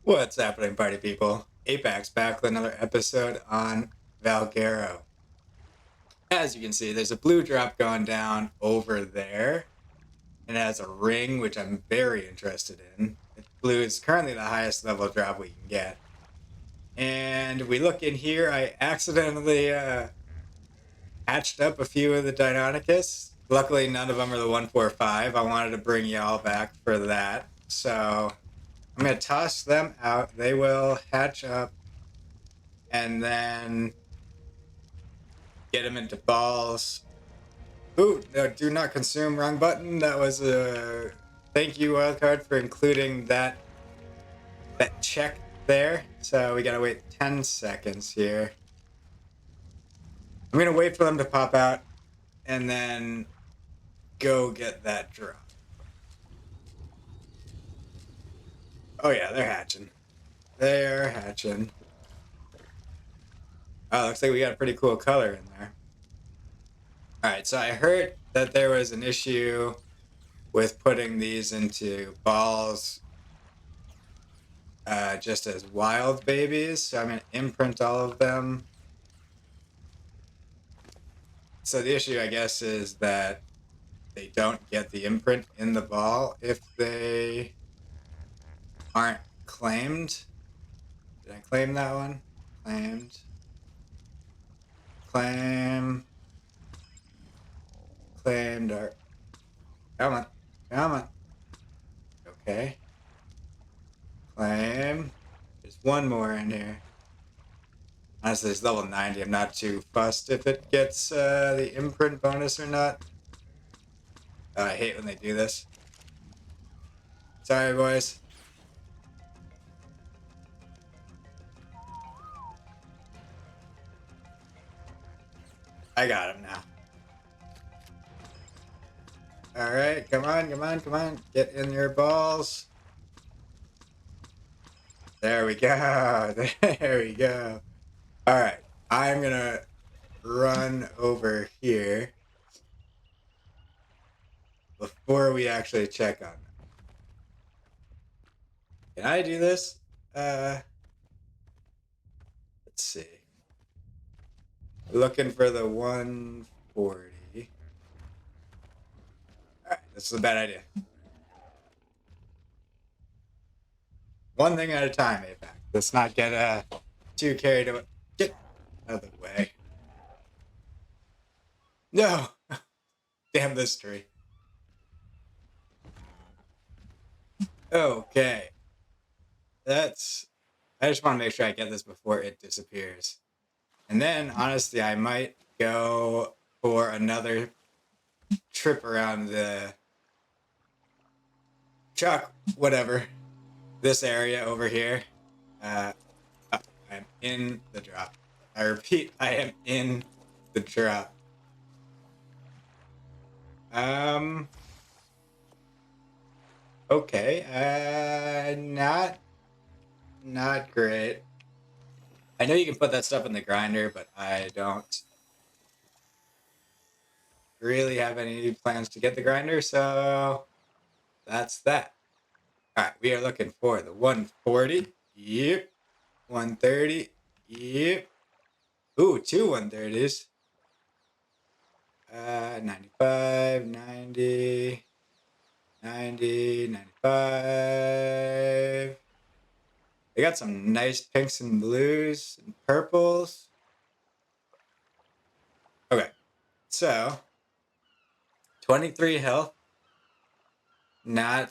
What's happening, party people? Apex back with another episode on Valguero. As you can see, there's a blue drop going down over there. And it has a ring, which I'm very interested in. Blue is currently the highest level drop we can get. And we look in here, I accidentally hatched up a few of the Deinonychus. Luckily, none of them are the 145. I wanted to bring y'all back for that. So I'm going to toss them out. They will hatch up and then get them into balls. Ooh, no, do not consume. Wrong button. That was a thank you, wildcard, for including that check there. So we gotta wait 10 seconds here. I'm gonna wait for them to pop out and then go get that drop. Oh yeah, they're hatching. They're hatching. Oh, looks like we got a pretty cool color in there. All right, so I heard that there was an issue with putting these into balls just as wild babies. So I'm going to imprint all of them. So the issue, I guess, is that they don't get the imprint in the ball if they aren't claimed. Did I claim that one? Claimed. Claim. Claimed. Or, come on. Come on. Okay. Claim. There's one more in here. Honestly, it's level 90. I'm not too fussed if it gets the imprint bonus or not. I hate when they do this. Sorry, boys. I got him now. All right, come on, come on, come on. Get in your balls. There we go. There we go. All right, I'm going to run over here before we actually check on them. Can I do this? Let's see. Looking for the 140. All right, this is a bad idea. One thing at a time, APAC. Let's not get too carried away. Get out of the way. No! Damn this tree. Okay. I just want to make sure I get this before it disappears. And then, honestly, I might go for another trip around the truck, whatever, this area over here. I'm in the drop. I repeat, I am in the drop. Okay, not great. I know you can put that stuff in the grinder, but I don't really have any plans to get the grinder, so that's that. All right, we are looking for the 140. Yep. 130. Yep. Ooh, two 130s. 95, 90, 90, 95. They got some nice pinks and blues and purples. Okay, so 23 health. Not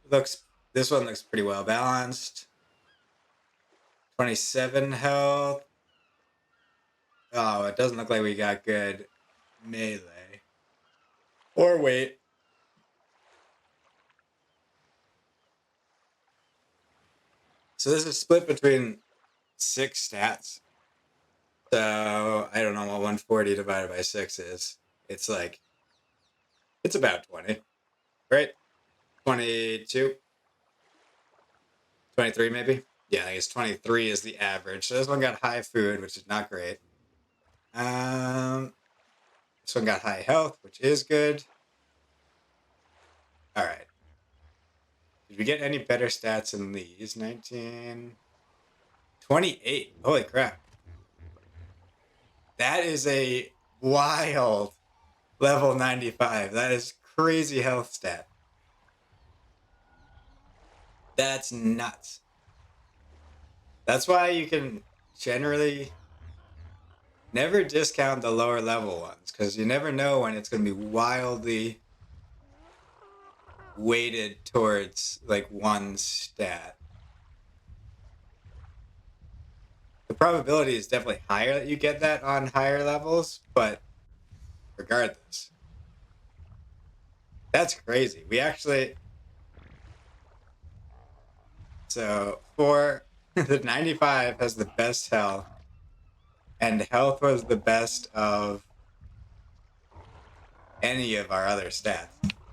this one looks pretty well balanced. 27 health. Oh, it doesn't look like we got good melee. Or weight. So this is split between 6 stats. So I don't know what 140 divided by 6 is. It's about 20, right? 22, 23 maybe? Yeah, I guess 23 is the average. So this one got high food, which is not great. This one got high health, which is good. All right. Did we get any better stats in these? 19, 28. Holy crap. That is a wild level 95. That is crazy health stat. That's nuts. That's why you can generally never discount the lower level ones, because you never know when it's going to be wildly weighted towards like one stat. The probability is definitely higher that you get that on higher levels, but regardless, that's crazy. We actually, so for the 95 has the best health, and health was the best of any of our other stats.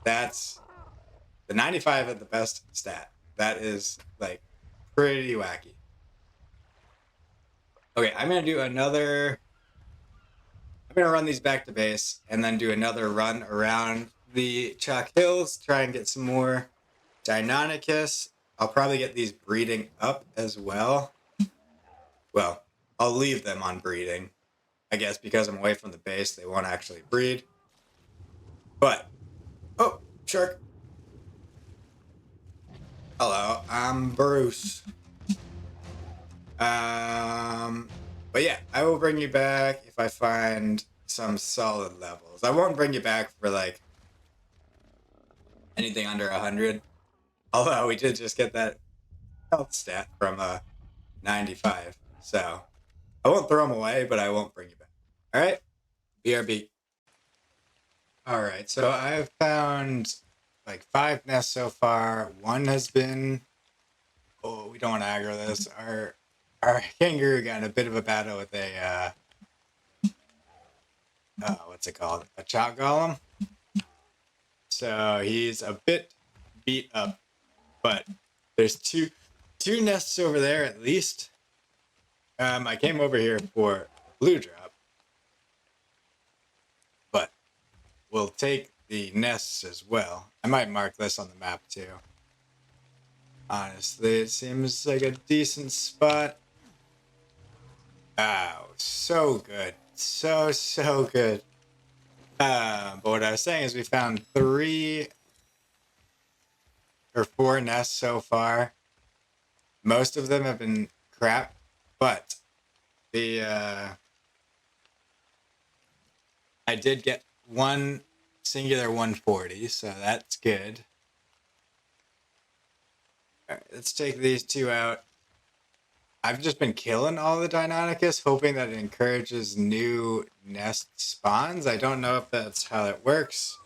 That's the 95 at the best stat. That is like pretty wacky. Okay, I'm gonna do another. I'm gonna run these back to base and then do another run around the Chalk Hills, try and get some more Deinonychus. I'll probably get these breeding up as well. Well, I'll leave them on breeding. I guess because I'm away from the base, they won't actually breed. But, oh, shark. Hello, I'm Bruce. But yeah, I will bring you back if I find some solid levels. I won't bring you back for like anything under 100. Although we did just get that health stat from 95. So I won't throw them away, but I won't bring you back. All right, BRB. All right, so I've found like 5 nests so far. One has been. Oh, we don't want to aggro this. Our kangaroo got in a bit of a battle with a what's it called? A chalk golem. So he's a bit beat up, but there's two nests over there at least. I came over here for blue drop, but we'll take the nests as well. I might mark this on the map too. Honestly, it seems like a decent spot. Oh, so good. So good. But what I was saying is we found 3 or 4 nests so far. Most of them have been crap, but the I did get one singular 140, so that's good. All right, let's take these 2 out. I've just been killing all the Deinonychus, hoping that it encourages new nest spawns. I don't know if that's how that works,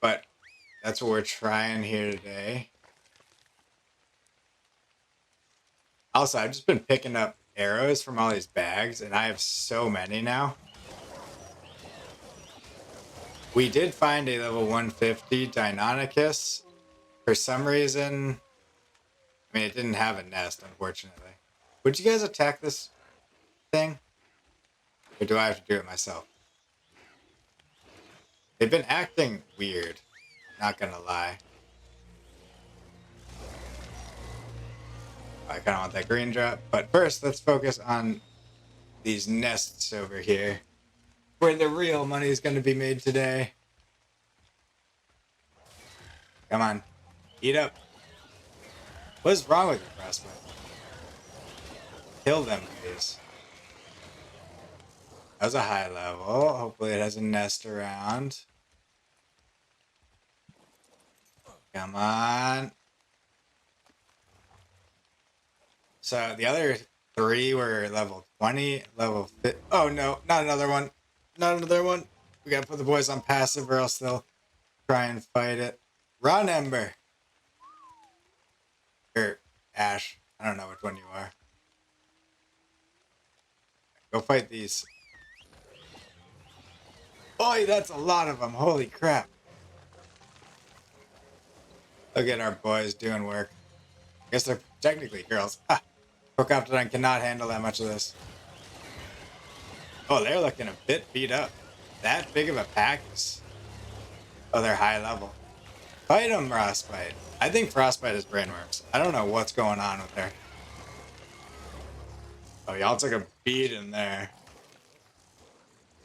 but that's what we're trying here today. Also, I've just been picking up arrows from all these bags, and I have so many now. We did find a level 150 Deinonychus. For some reason, I mean, it didn't have a nest, unfortunately. Would you guys attack this thing? Or do I have to do it myself? They've been acting weird, not gonna lie. I kind of want that green drop. But first, let's focus on these nests over here, where the real money is going to be made today. Come on. Eat up. What is wrong with you, Frostbite? Kill them, please. That was a high level. Hopefully it has a nest around. Come on. So the other 3 were level 20, level 50. Oh no, not another one. Not another one. We gotta put the boys on passive or else they'll try and fight it. Run, Ember. Or Ash. I don't know which one you are. Go fight these. Boy, that's a lot of them. Holy crap. Look at our boys doing work. I guess they're technically girls. Ah, Procoptodon cannot handle that much of this. Oh, they're looking a bit beat up. That big of a pack is... Oh, they're high level. Fight him, Frostbite. I think Frostbite is brainworms. I don't know what's going on with her. Oh, y'all took a beat in there.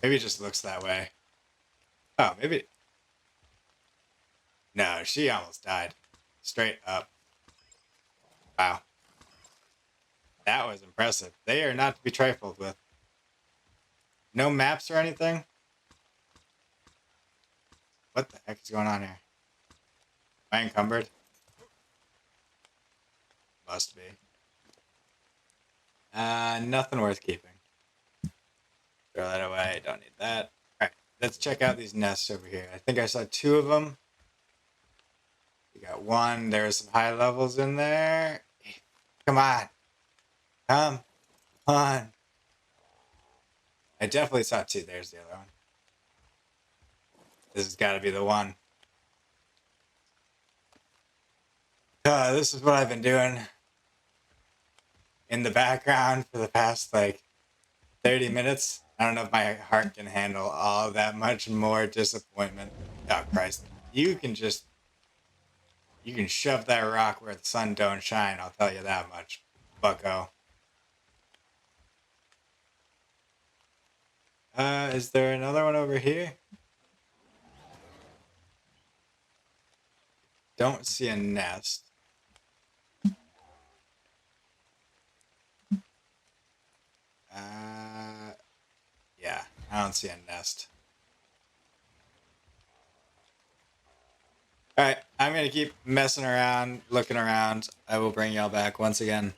Maybe it just looks that way. Oh, maybe. No, she almost died. Straight up. Wow. That was impressive. They are not to be trifled with. No maps or anything? What the heck is going on here? Am I encumbered? Must be. Nothing worth keeping. Throw that away. Don't need that. Alright, let's check out these nests over here. I think I saw 2 of them. We got 1. There's some high levels in there. Come on. Come on. I definitely saw 2. There's the other one. This has got to be the one. This is what I've been doing in the background for the past, 30 minutes. I don't know if my heart can handle all that much more disappointment. Oh, Christ. You can shove that rock where the sun don't shine, I'll tell you that much, bucko. Is there another one over here? Don't see a nest. Yeah, I don't see a nest. Alright, I'm gonna keep messing around, looking around. I will bring y'all back once again.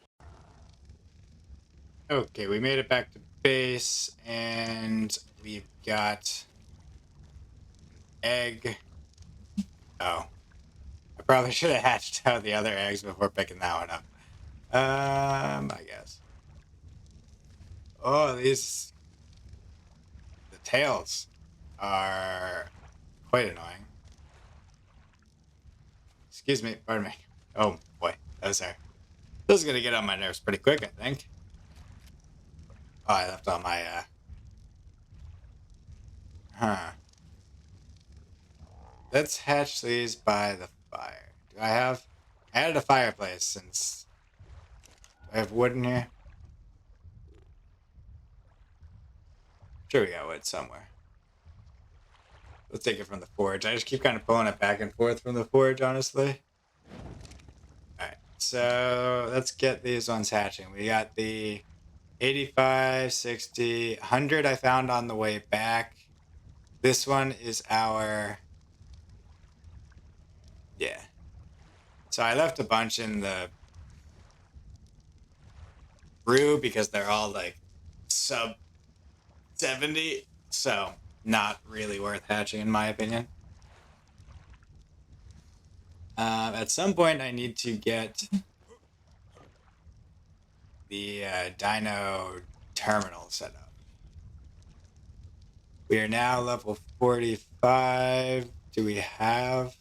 Okay, we made it back to base, and we've got egg. Oh. I probably should have hatched out the other eggs before picking that one up. I guess. Oh, the tails are quite annoying. Excuse me, pardon me. Oh boy, that was her. This is gonna get on my nerves pretty quick, I think. Oh, I left all my, Huh. Let's hatch these by the fire. Do I have... I added a fireplace since... Do I have wood in here? Sure, we got wood somewhere. Let's take it from the forge. I just keep kind of pulling it back and forth from the forge, honestly. Alright, so let's get these ones hatching. We got the 85, 60, 100 I found on the way back. This one is our... Yeah. So I left a bunch in the brew because they're all sub 70. So not really worth hatching in my opinion. At some point I need to get the dino terminal set up. We are now level 45. Do we have...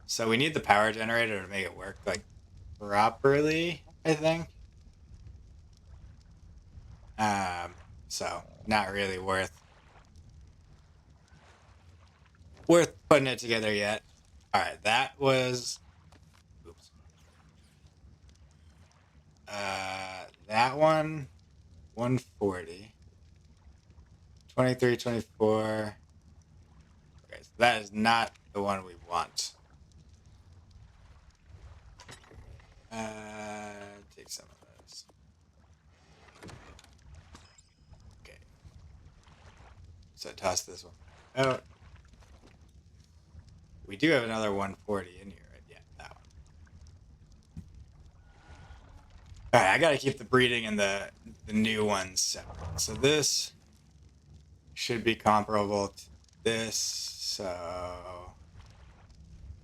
So we need the power generator to make it work properly, I think. So not really worth putting it together yet. All right, that was... Oops. That one, 140. 23, 24. Okay, so that is not the one we want. Take some of those. Okay. So toss this one out. We do have another 140 in here, right? Yeah, that one. All right, I gotta keep the breeding and the new ones separate. So this should be comparable to this. So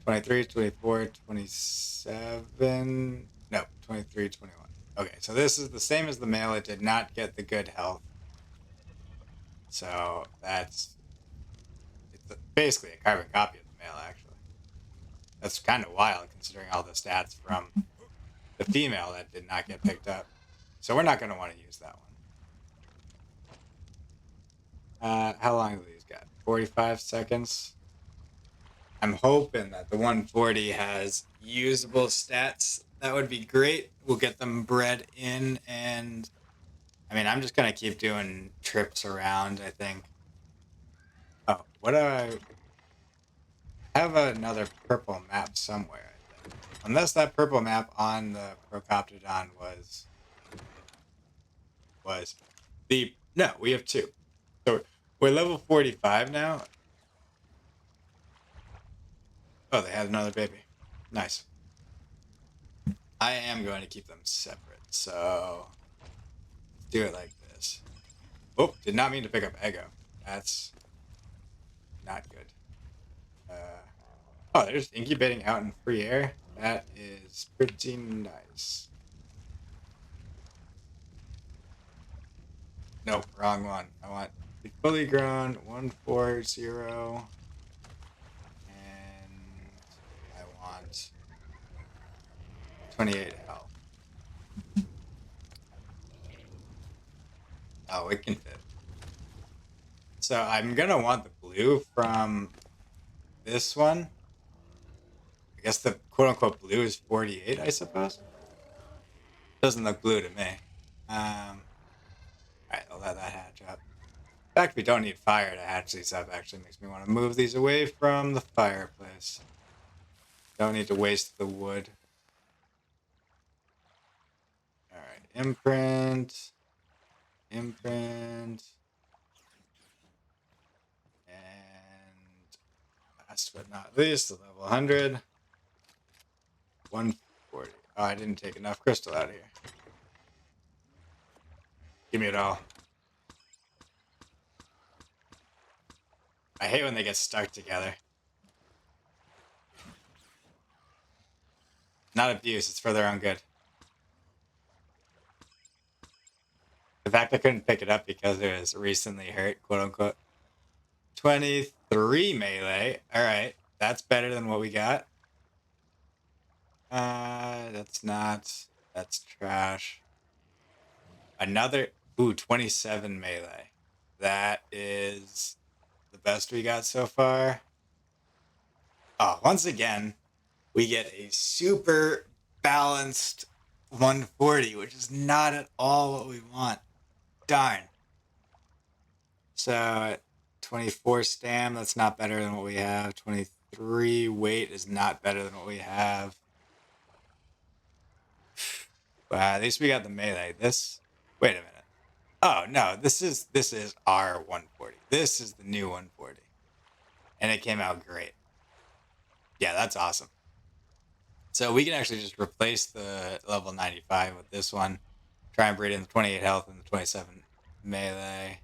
23, 24, 27. No, 23, 21. Okay, so this is the same as the male. It did not get the good health. So it's basically a carbon copy of the male, actually. That's kind of wild considering all the stats from the female that did not get picked up. So we're not going to want to use that one. How long do these got? 45 seconds? I'm hoping that the 140 has usable stats. That would be great. We'll get them bred in, and I mean, I'm just gonna keep doing trips around, I think. Oh, what do I have another purple map somewhere, I think. Unless that purple map on the Procoptodon was the no, we have two. So we're level 45 now. Oh, they had another baby. Nice. I am going to keep them separate, so let's do it like this. Oh, did not mean to pick up Ego. That's not good. Oh, they're just incubating out in free air. That is pretty nice. Nope, wrong one. I want the fully grown 140, and I want 28 health. Oh, it can fit. So I'm gonna want the blue from this one. I guess the quote unquote blue is 48, I suppose. Doesn't look blue to me. Alright, I'll let that hatch up. In fact, we don't need fire to hatch these up. Actually makes me want to move these away from the fireplace. Don't need to waste the wood. Alright, imprint. Imprint. And last but not least, the level 100. 140. Oh, I didn't take enough crystal out of here. Give me it all. I hate when they get stuck together. Not abuse, it's for their own good. The fact I couldn't pick it up because it was recently hurt, quote unquote. 23 melee. Alright, that's better than what we got. That's not. That's trash. Another. Ooh, 27 melee. That is the best we got so far. Oh, once again, we get a super balanced 140, which is not at all what we want. Darn. So 24 stam, that's not better than what we have. 23 weight is not better than what we have. At least we got the melee. This. Wait a minute. Oh no, this is our 140. This is the new 140, and it came out great. Yeah, that's awesome. So we can actually just replace the level 95 with this one. Try and breed in the 28 health and the 27 melee.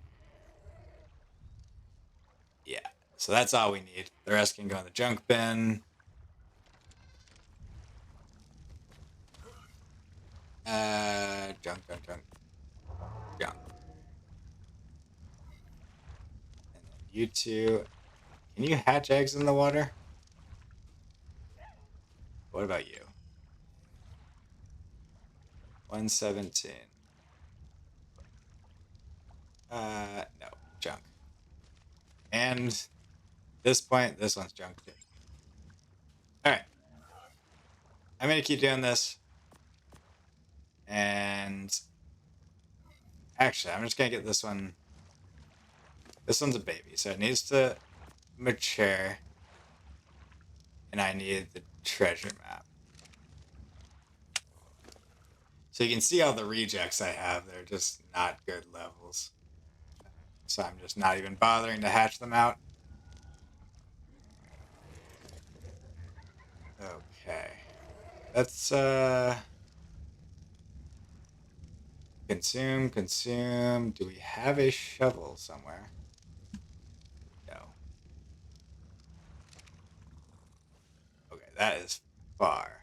Yeah, so that's all we need. The rest can go in the junk bin. Junk. And then you two. Can you hatch eggs in the water? What about you? 117. No, junk. And this point, this one's junk too. All right. I'm going to keep doing this. And actually, I'm just going to get this one. This one's a baby, so it needs to mature. And I need the treasure map. So you can see all the rejects I have. They're just not good levels. So I'm just not even bothering to hatch them out. Okay. Let's consume. Do we have a shovel somewhere? No. Okay, that is far.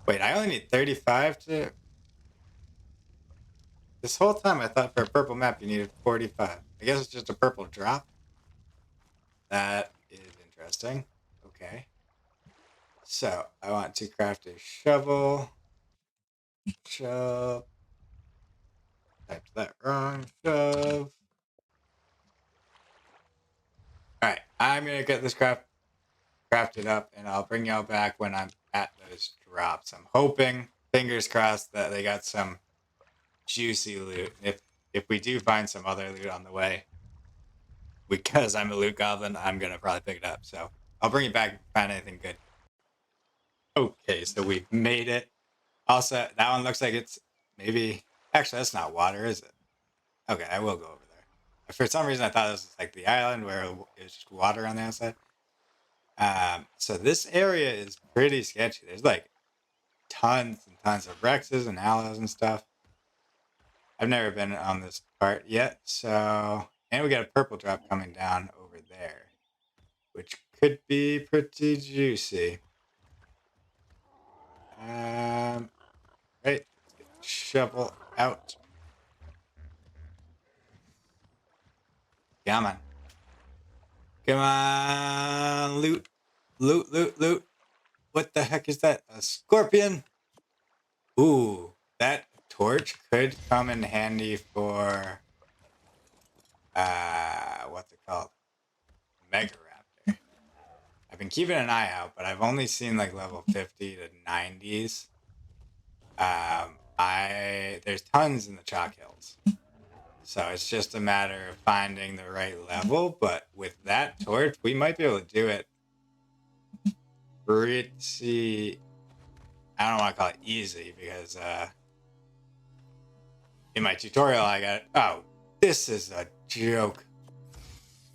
Wait, I only need 35 to. This whole time I thought for a purple map you needed 45. I guess it's just a purple drop. That is interesting. Okay. So I want to craft a shovel. Shove. Typed that wrong. Shove. Alright, I'm gonna get this craft. craft it up, and I'll bring y'all back when I'm at those drops. I'm hoping, fingers crossed, that they got some juicy loot. If we do find some other loot on the way, because I'm a loot goblin, I'm gonna probably pick it up. So I'll bring it back if I find anything good. Okay, so we've made it. Also, that one looks like it's maybe. Actually, that's not water, is it? Okay, I will go over there. For some reason, I thought this was like the island where it was just water on the outside. So this area is pretty sketchy. There's like tons and tons of Rexes and Aloes and stuff. I've never been on this part yet, so and we got a purple drop coming down over there, which could be pretty juicy. Right, let's get the shovel out. Come on. Come on, loot. Loot, loot, loot. What the heck is that? A scorpion? Ooh, that torch could come in handy for what's it called? Mega Raptor. I've been keeping an eye out, but I've only seen like level 50 to 90s. There's tons in the chalk hills. So it's just a matter of finding the right level, but with that torch, we might be able to do it pretty, I don't want to call it easy, because in my tutorial I got, oh, this is a joke.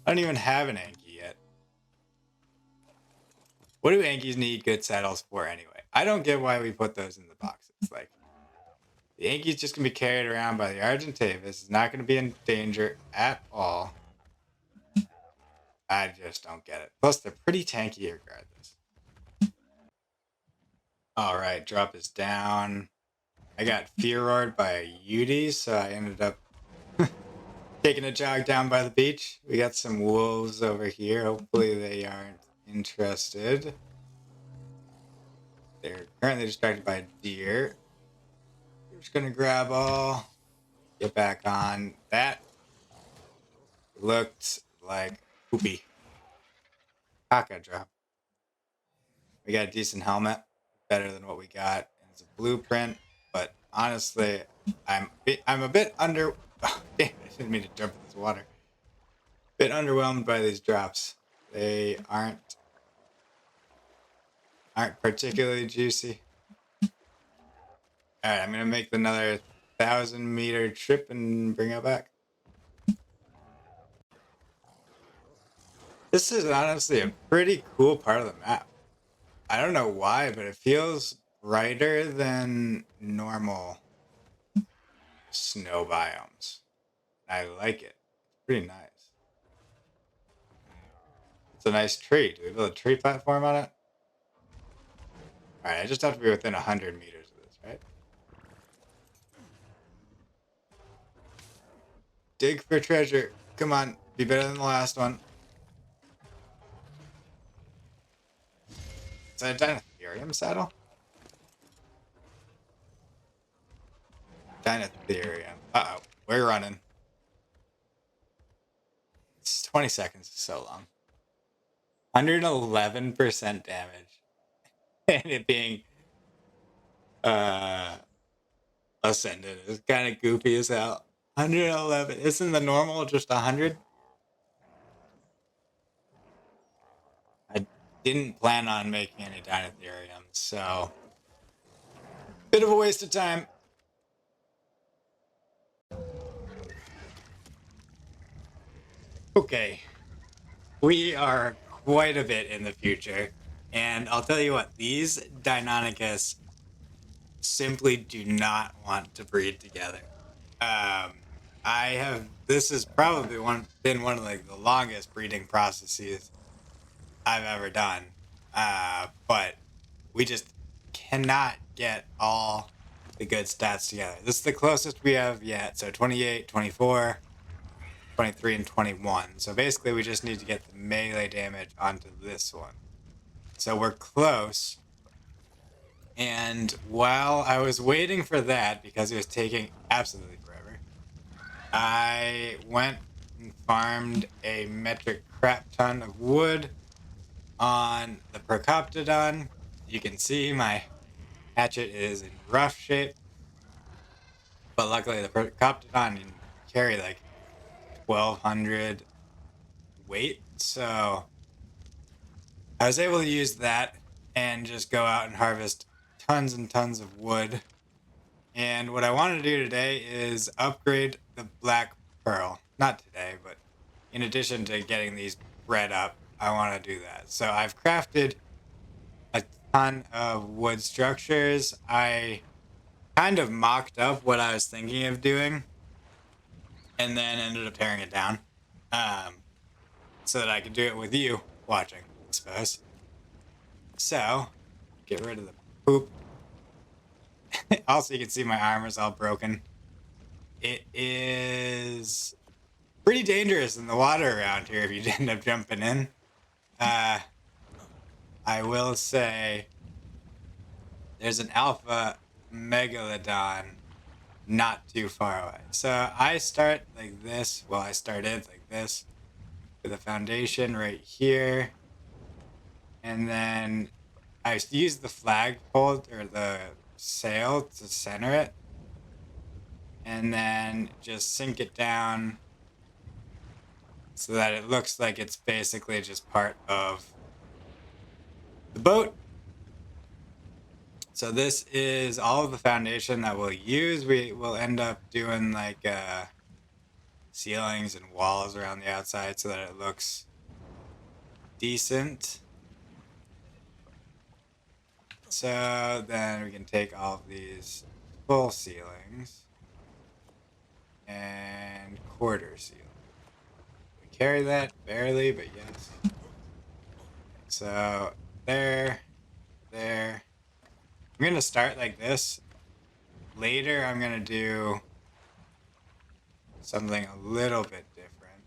I don't even have an Anki yet. What do Ankies need good saddles for anyway? I don't get why we put those in the boxes. Like, the Anki's just going to be carried around by the Argentavis. It's not going to be in danger at all. I just don't get it. Plus, they're pretty tanky regardless. Alright, drop is down. I got fear roared by a Yudi, so I ended up taking a jog down by the beach. We got some wolves over here. Hopefully they aren't interested. They're currently distracted by a deer. We're just gonna grab all, get back on. That looked like poopy. Kaka drop. We got a decent helmet, better than what we got. It's a blueprint, but honestly, I'm a bit under. Oh, damn! I didn't mean to jump in this water. Bit underwhelmed by these drops. They aren't particularly juicy. All right, I'm gonna make another 1,000-meter trip and bring it back. This is honestly a pretty cool part of the map. I don't know why, but it feels brighter than normal snow biomes. I like it. It's pretty nice. It's a nice tree. Do we build a tree platform on it? Alright, I just have to be within 100 meters of this, right? Dig for treasure. Come on, be better than the last one. Is that a Dinotherium saddle? Dinotherium. Uh-oh, we're running. It's 20 seconds is so long. 111% damage. And it being Ascended is kind of goofy as hell. 111. Isn't the normal just 100? I didn't plan on making any Dinotheriums, so bit of a waste of time. Okay, we are quite a bit in the future, and I'll tell you what, these Deinonychus simply do not want to breed together. This has probably been one of like the longest breeding processes I've ever done, but we just cannot get all the good stats together. This is the closest we have yet, so 28, 24, 23, and 21. So basically we just need to get the melee damage onto this one. So we're close. And while I was waiting for that, because it was taking absolutely forever, I went and farmed a metric crap ton of wood On the Procoptodon, you can see my hatchet is in rough shape, but luckily the Procoptodon can carry like 1200 weight, so I was able to use that and just go out and harvest tons and tons of wood. And what I want to do today is upgrade the black pearl. Not today, but in addition to getting these bred up, I want to do that. So I've crafted a ton of wood structures. I kind of mocked up what I was thinking of doing and then ended up tearing it down so that I could do it with you watching, I suppose. So, get rid of the poop. Also, you can see my armor's all broken. It is pretty dangerous in the water around here if you end up jumping in. I will say there's an alpha megalodon not too far away. So I start like this. Well, I started like this with a foundation right here. And then I use the flagpole or the sail to center it. And then just sink it down so that it looks like it's basically just part of the boat. So this is all of the foundation that we'll use. We will end up doing like ceilings and walls around the outside so that it looks decent. So then we can take all of these full ceilings and quarter ceiling. We carry that barely, but yes. So there. I'm going to start like this. Later, I'm going to do something a little bit different.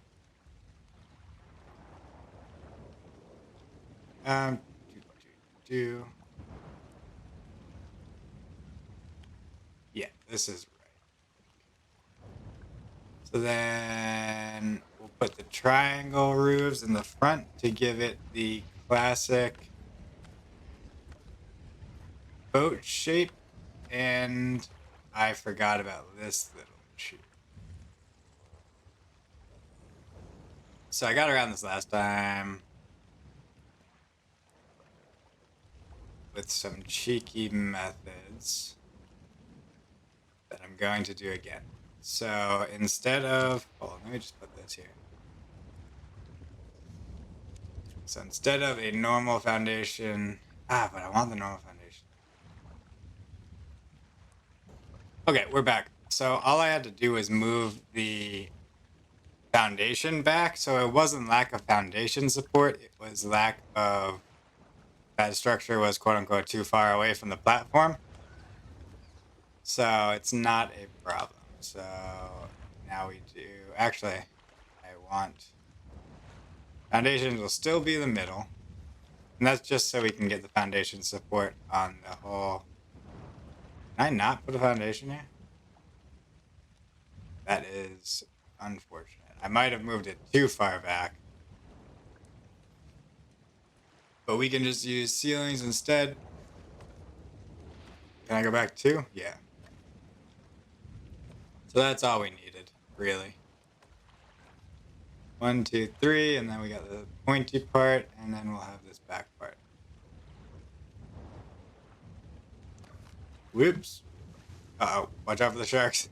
Yeah, this is right. So then we'll put the triangle roofs in the front to give it the classic boat shape. And I forgot about this little issue. So I got around this last time with some cheeky methods that I'm going to do again. So instead of, hold on, let me just put this here. So instead of a normal foundation, but I want the normal foundation. Okay, we're back. So all I had to do was move the foundation back. So it wasn't lack of foundation support. It was lack of that structure was quote unquote too far away from the platform. So it's not a problem. So now we do, actually, I want foundations will still be the middle. And that's just so we can get the foundation support on the whole. Can I not put a foundation here? That is unfortunate. I might have moved it too far back. But we can just use ceilings instead. Can I go back too? Yeah. So that's all we needed, really. 1, 2, 3, and then we got the pointy part, and then we'll have this back part. Whoops. Uh-oh, watch out for the sharks.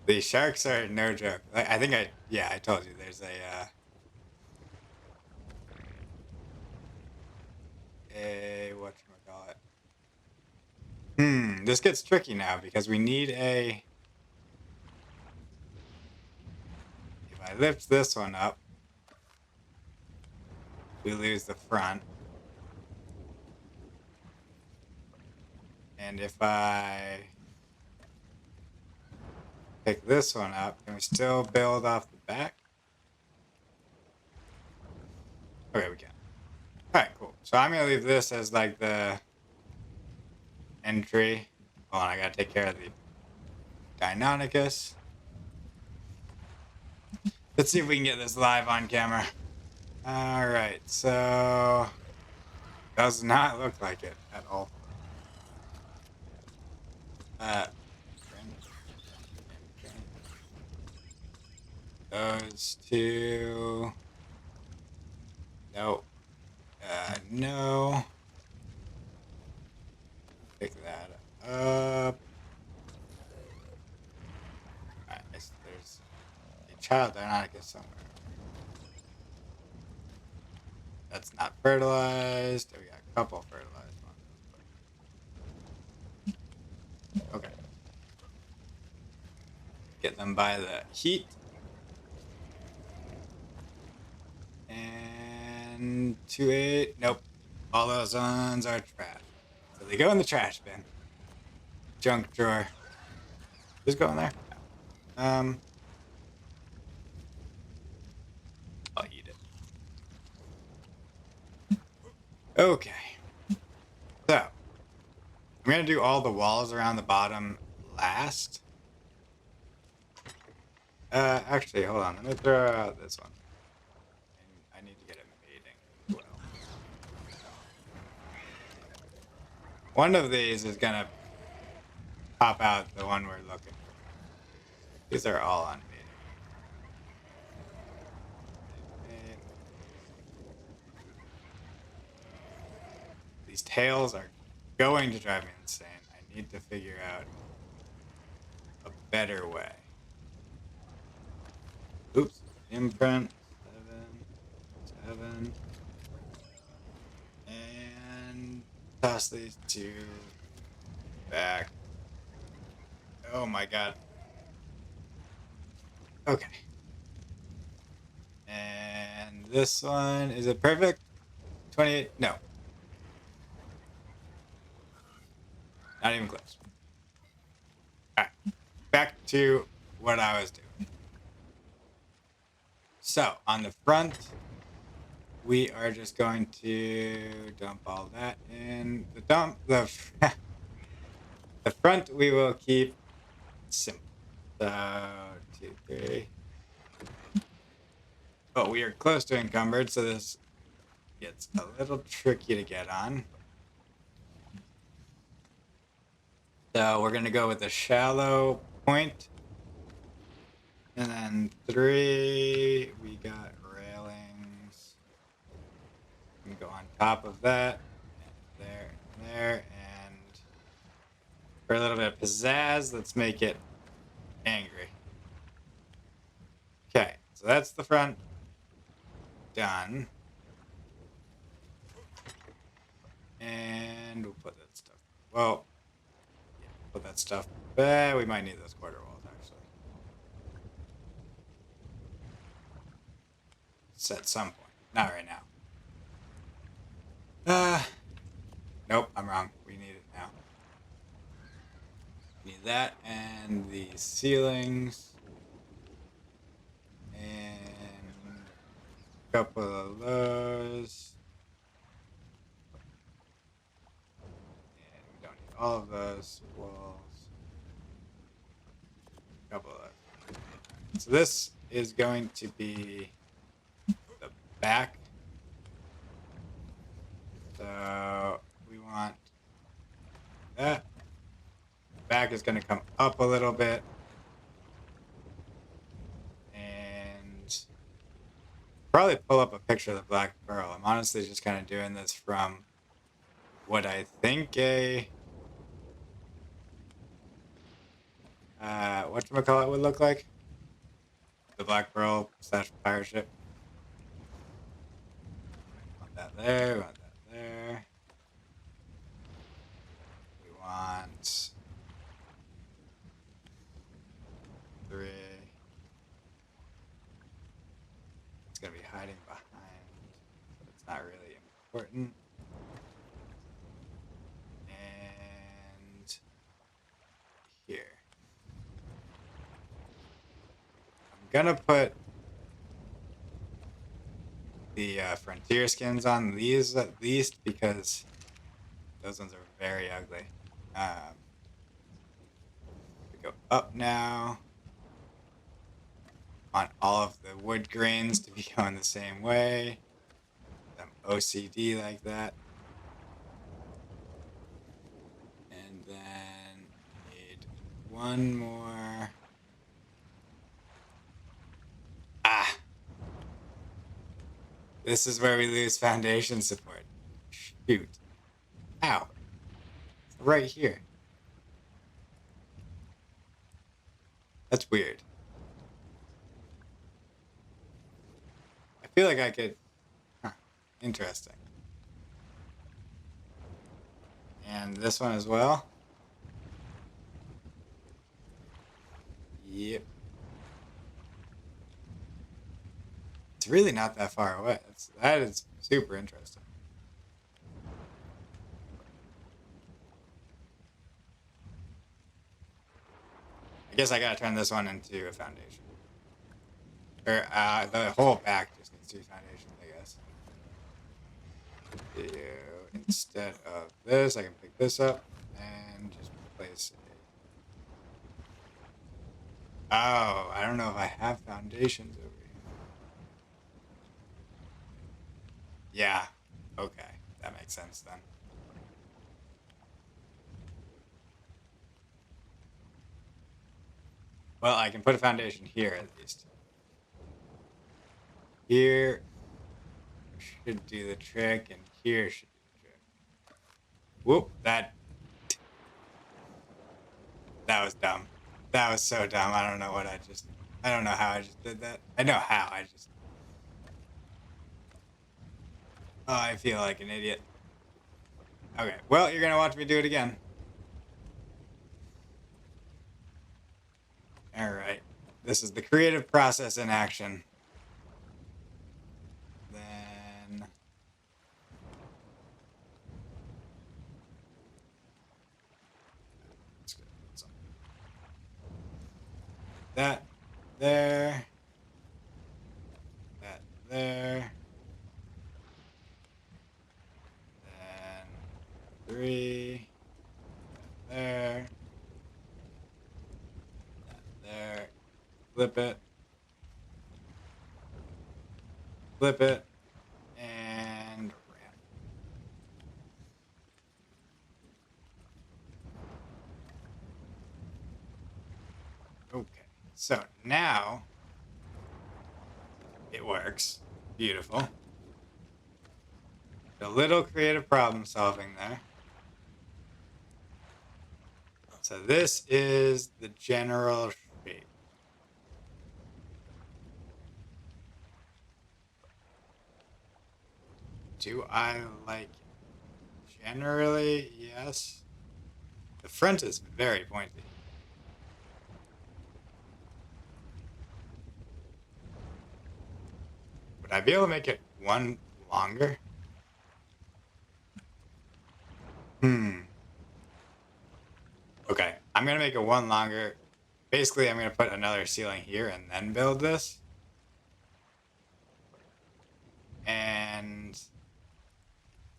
The sharks are no joke. I think I told you there's a whatchamacallit. This gets tricky now because we need a, if I lift this one up, we lose the front. And if I pick this one up, can we still build off the back? Okay, we can. Alright, cool. So I'm gonna leave this as like the entry. Hold on, I gotta take care of the Deinonychus. Let's see if we can get this live on camera. All right, so does not look like it at all. Print, print. Those two. Nope. No. Pick that up. There's a child Deinonychus somewhere. That's not fertilized. We got a couple fertilized ones. Okay. Get them by the heat. And 2-8. Nope. All those ones are trash. So they go in the trash bin. Junk drawer. Who's going there? No. I'll eat it. Okay. So I'm gonna do all the walls around the bottom last. Actually, hold on. Let me throw out this one. I need to get it mating as well. One of these is gonna pop out the one we're looking for. These are all on mating. These tails are going to drive me insane. I need to figure out a better way. Oops. Imprint. 7. And toss these two back. Oh my god. Okay. And this one, is it perfect? 28? No. Not even close. Alright. Back to what I was doing. So, on the front, we are just going to dump all that in. The front we will keep simple. So, 2, 3. Oh, we are close to encumbered, so this gets a little tricky to get on. So we're going to go with a shallow point. And then 3, we got railings. We can go on top of that. And there and there. And for a little bit of pizzazz, let's make it angry. Okay, so that's the front. Done. And we'll put that stuff. Well, yeah, put that stuff back. We might need those quarter walls, actually. At some point. Not right now. Nope, I'm wrong. We need it now. We need that and the ceilings. And a couple of those. And we don't need all of those walls. A couple of those. So this is going to be the back. So we want that. The back is going to come up a little bit. And probably pull up a picture of the black pearl. I'm honestly just kind of doing this from what I think a whatchamacallit would look like. The black pearl / pirate ship. Want that there, we want that there. We want 3. It's gonna be hiding behind, but it's not really important. And here. I'm gonna put the frontier skins on these at least because those ones are very ugly. We go up now. Want all of the wood grains to be going the same way. OCD like that. And then need one more. Ah! This is where we lose foundation support. Shoot. Ow. It's right here. That's weird. I feel like I could... Huh. Interesting. And this one as well. Yep. It's really not that far away. That is super interesting. I guess I gotta turn this one into a foundation. Or the whole back just needs 2 foundations, I guess. Instead of this, I can pick this up and just place it. Oh, I don't know if I have foundations over here. Yeah. Okay. That makes sense then. Well, I can put a foundation here at least. Here should do the trick, and here should do the trick. Whoop, that was dumb. That was so dumb. I don't know how I just did that. I know how, oh, I feel like an idiot. Okay, well, you're gonna watch me do it again. Alright. This is the creative process in action. Then... Let's go with something. That there. That there. Then 3. That there. That there. Flip it. Flip it. And ramp. Okay. So now it works. Beautiful. A little creative problem solving there. So this is the general shape. Do I like it? Generally, yes. The front is very pointy. Would I be able to make it one longer? Okay, I'm gonna make it one longer. Basically, I'm gonna put another ceiling here and then build this. And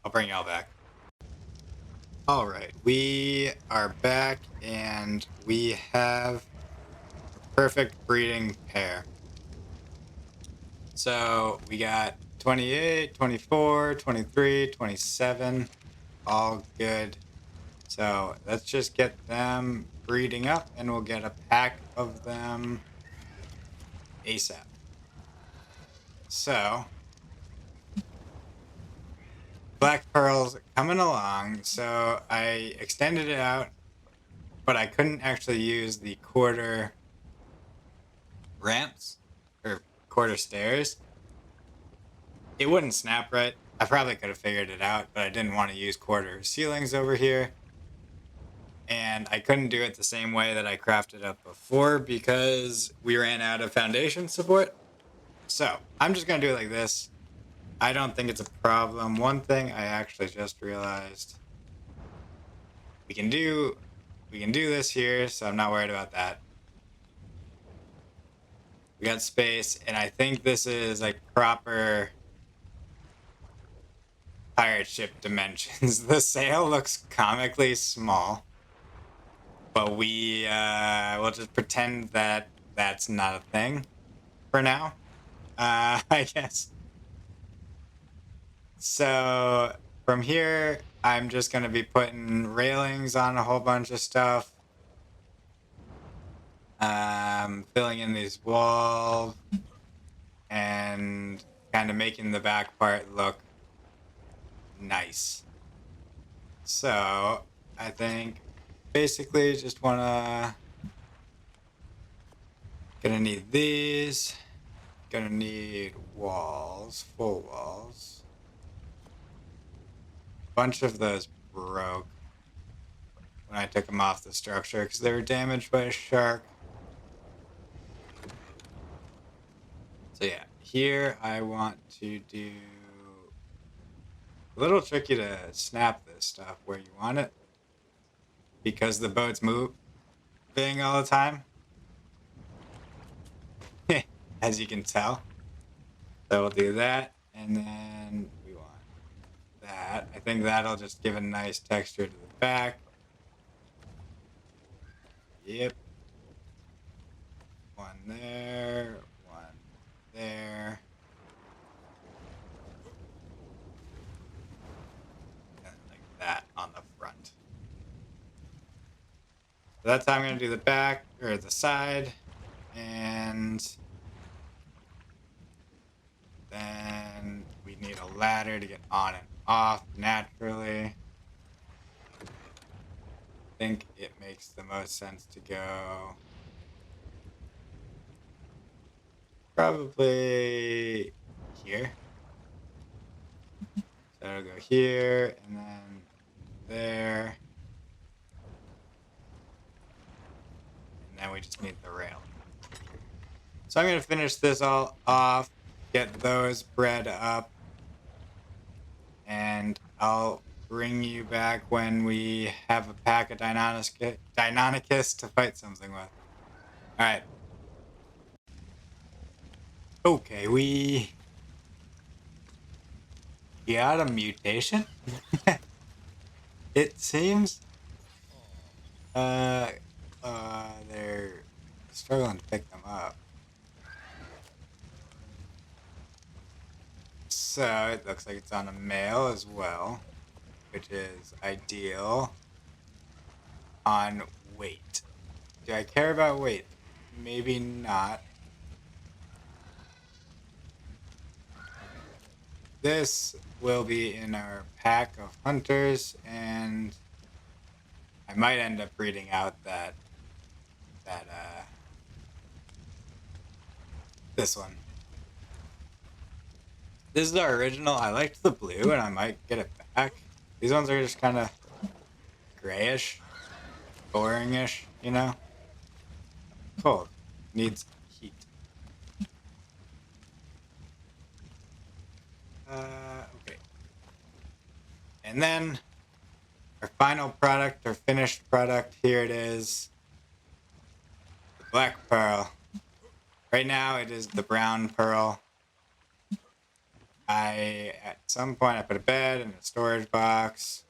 I'll bring y'all back. All right, we are back and we have a perfect breeding pair. So we got 28, 24, 23, 27, all good. So let's just get them breeding up and we'll get a pack of them ASAP. So Black Pearl's coming along. So I extended it out, but I couldn't actually use the quarter ramps or quarter stairs. It wouldn't snap right. I probably could have figured it out, but I didn't want to use quarter ceilings over here. And I couldn't do it the same way that I crafted up before because we ran out of foundation support. So I'm just going to do it like this. I don't think it's a problem. One thing I actually just realized, we can do this here, so I'm not worried about that. We got space, and I think this is like proper pirate ship dimensions. The sail looks comically small, but we'll just pretend that that's not a thing for now. I guess. So from here, I'm just going to be putting railings on a whole bunch of stuff. Filling in these walls and kind of making the back part look nice. So I think basically just gonna need these, gonna need walls, full walls. Bunch of those broke when I took them off the structure because they were damaged by a shark. So yeah, here I want to do a little tricky to snap this stuff where you want it because the boat's moving all the time, as you can tell. So we'll do that, and then we want that. I think that'll just give a nice texture to the back. Yep. One there, one there. And like that on the front. So that's how I'm going to do the back, or the side. And then we need a ladder to get on and off naturally. I think it makes the most sense to go probably here. So it'll go here and then there. And then we just need the rail. So I'm going to finish this all off, get those bred up, and I'll bring you back when we have a pack of Deinonychus to fight something with. All right. Okay, we got a mutation. It seems they're struggling to pick them up. So it looks like it's on a male as well, which is ideal on weight. Do I care about weight? Maybe not. This will be in our pack of hunters, and I might end up breeding out this one. This is our original. I liked the blue, and I might get it back. These ones are just kind of grayish, boringish, you know? Cold. Needs heat. Okay. And then our final product, our finished product, here it is. The black pearl. Right now it is the brown pearl. At some point I put a bed and a storage box.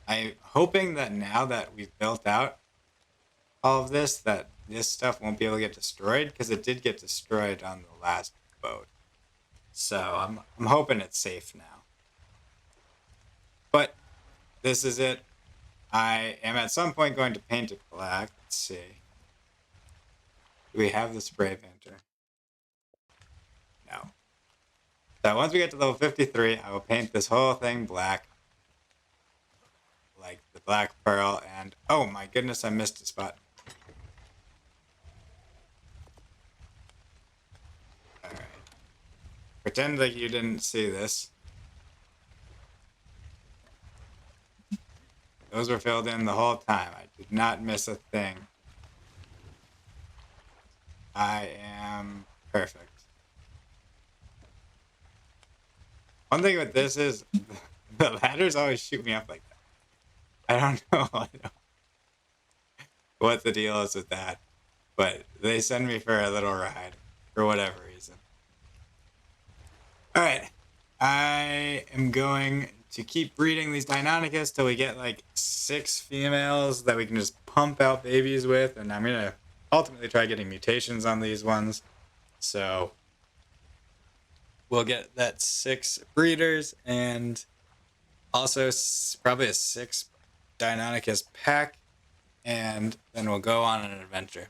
I'm hoping that now that we've built out all of this, that this stuff won't be able to get destroyed, because it did get destroyed on the last boat. So I'm hoping it's safe now. But this is it. I am at some point going to paint it black. Let's see. Do we have the spray painter? No. So once we get to level 53, I will paint this whole thing black. Like the black pearl, and oh my goodness, I missed a spot. Alright. Pretend like you didn't see this. Those were filled in the whole time. I did not miss a thing. I am perfect. One thing with this is the ladders always shoot me up like that. I don't know what the deal is with that, but they send me for a little ride for whatever reason. All right, I am going to keep breeding these Deinonychus till we get like 6 females that we can just pump out babies with, and I'm gonna ultimately try getting mutations on these ones. So we'll get that 6 breeders and also probably a 6 Deinonychus pack, and then we'll go on an adventure.